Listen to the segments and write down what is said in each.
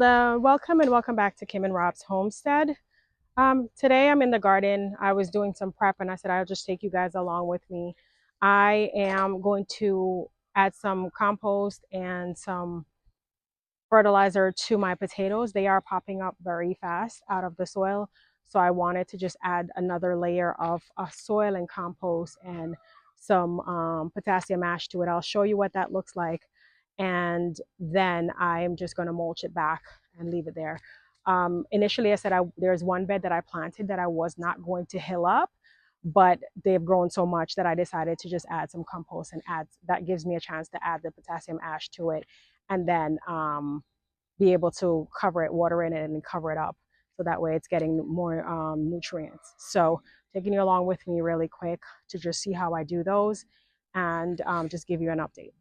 Welcome and welcome back to Kim and Robs Homestead. Today I'm in the garden. I was doing some prep and I said I'll just take you guys along with me. I am going to add some compost and some fertilizer to my potatoes. They are popping up very fast out of the soil. So I wanted to just add another layer of soil and compost and some potassium ash to it. I'll show you what that looks like. And then I'm just going to mulch it back and leave it there. Initially, I said there's one bed that I planted that I was not going to hill up, but they've grown so much that I decided to just add some compost and that gives me a chance to add the potassium ash to it, and then be able to cover it, water in it, and cover it up. So that way it's getting more nutrients. So taking you along with me really quick to just see how I do those and just give you an update.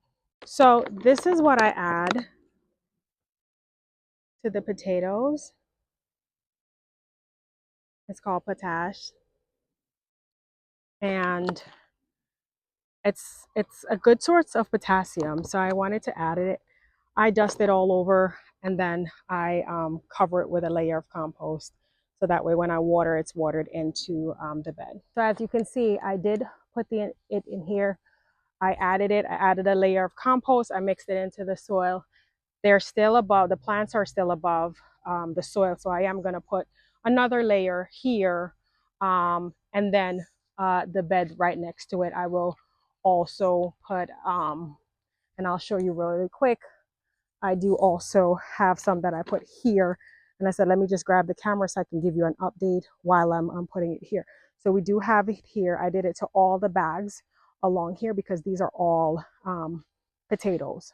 So this is what I add to the potatoes. It's called potash. And it's a good source of potassium. So I wanted to add it. I dust it all over and then I cover it with a layer of compost. So that way when I water, it's watered into the bed. So as you can see, I did put it in here. I added a layer of compost. I mixed it into the soil. They're still above, the plants are still above the soil. So I am gonna put another layer here and then the bed right next to it. I will also put, and I'll show you really quick, I do also have some that I put here. And I said, let me just grab the camera so I can give you an update while I'm putting it here. So we do have it here. I did it to all the bags along here because these are all potatoes.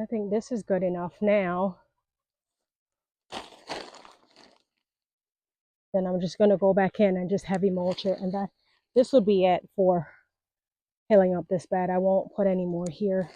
I think this is good enough now. Then I'm just going to go back in and just heavy mulch it, and this will be it for hilling up this bed. I won't put any more here.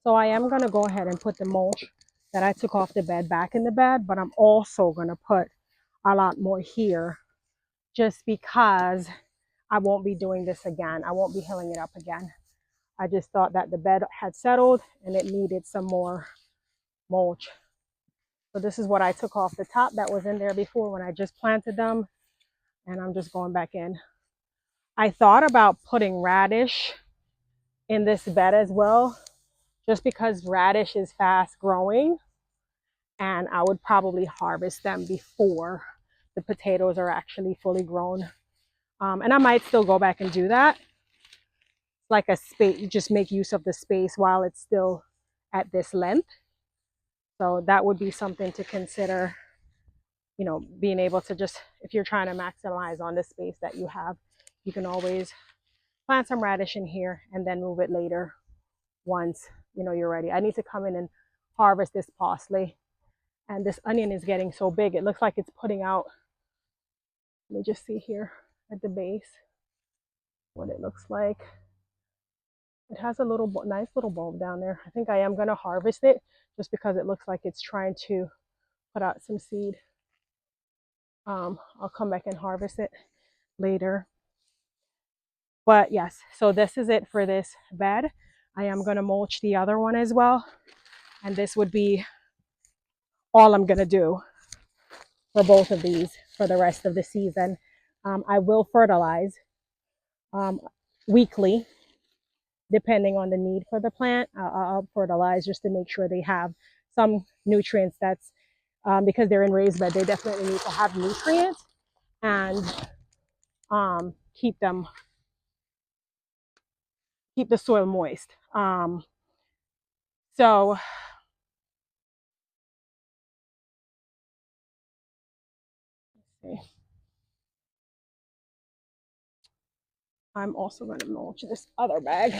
So I am going to go ahead and put the mulch that I took off the bed back in the bed, but I'm also going to put a lot more here just because I won't be doing this again. I won't be hilling it up again. I just thought that the bed had settled and it needed some more mulch. So this is what I took off the top that was in there before when I just planted them, and I'm just going back in. I thought about putting radish in this bed as well, just because radish is fast growing and I would probably harvest them before the potatoes are actually fully grown. And I might still go back and do that. Like a space, you just make use of the space while it's still at this length. So that would be something to consider, you know, being able to just, if you're trying to maximize on the space that you have, you can always plant some radish in here and then move it later once, you know, you're ready. I need to come in and harvest this parsley. And this onion is getting so big, it looks like it's putting out. Let me just see here at the base what it looks like. It has a little nice little bulb down there. I think I am going to harvest it just because it looks like it's trying to put out some seed. I'll come back and harvest it later. But yes, so this is it for this bed. I am going to mulch the other one as well. And this would be all I'm going to do for both of these for the rest of the season. I will fertilize weekly, depending on the need for the plant. I'll fertilize just to make sure they have some nutrients. That's because they're in raised bed, they definitely need to have nutrients and keep them keep the soil moist. So let's see. I'm also going to mulch this other bag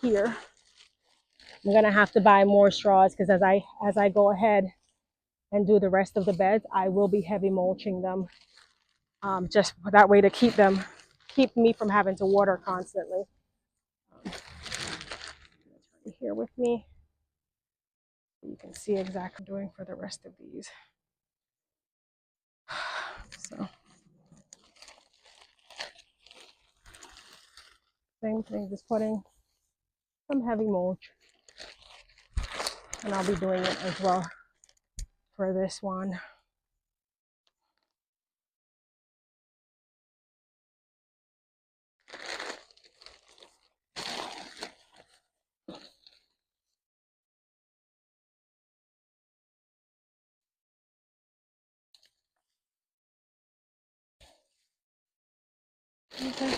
here. I'm going to have to buy more straws because as I go ahead and do the rest of the beds, I will be heavy mulching them, just that way to keep me from having to water constantly. Here with me, you can see exactly what I'm doing for the rest of these. So same thing, just putting some heavy mulch, and I'll be doing it as well for this one. Okay.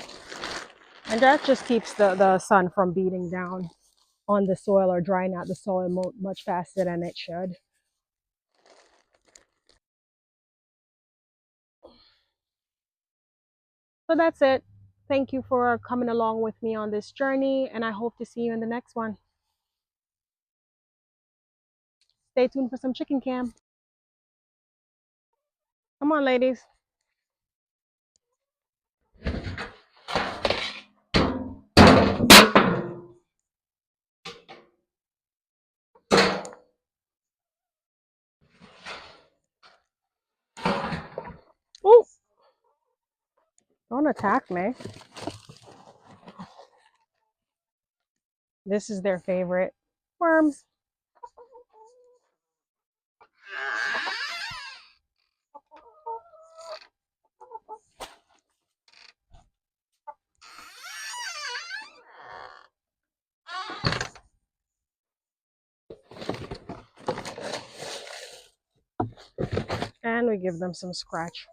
And that just keeps the sun from beating down on the soil or drying out the soil much faster than it should. So that's it. Thank you for coming along with me on this journey, and I hope to see you in the next one. Stay tuned for some chicken cam. Come on, ladies. Oh, don't attack me. This is their favorite. Worms. And we give them some scratch.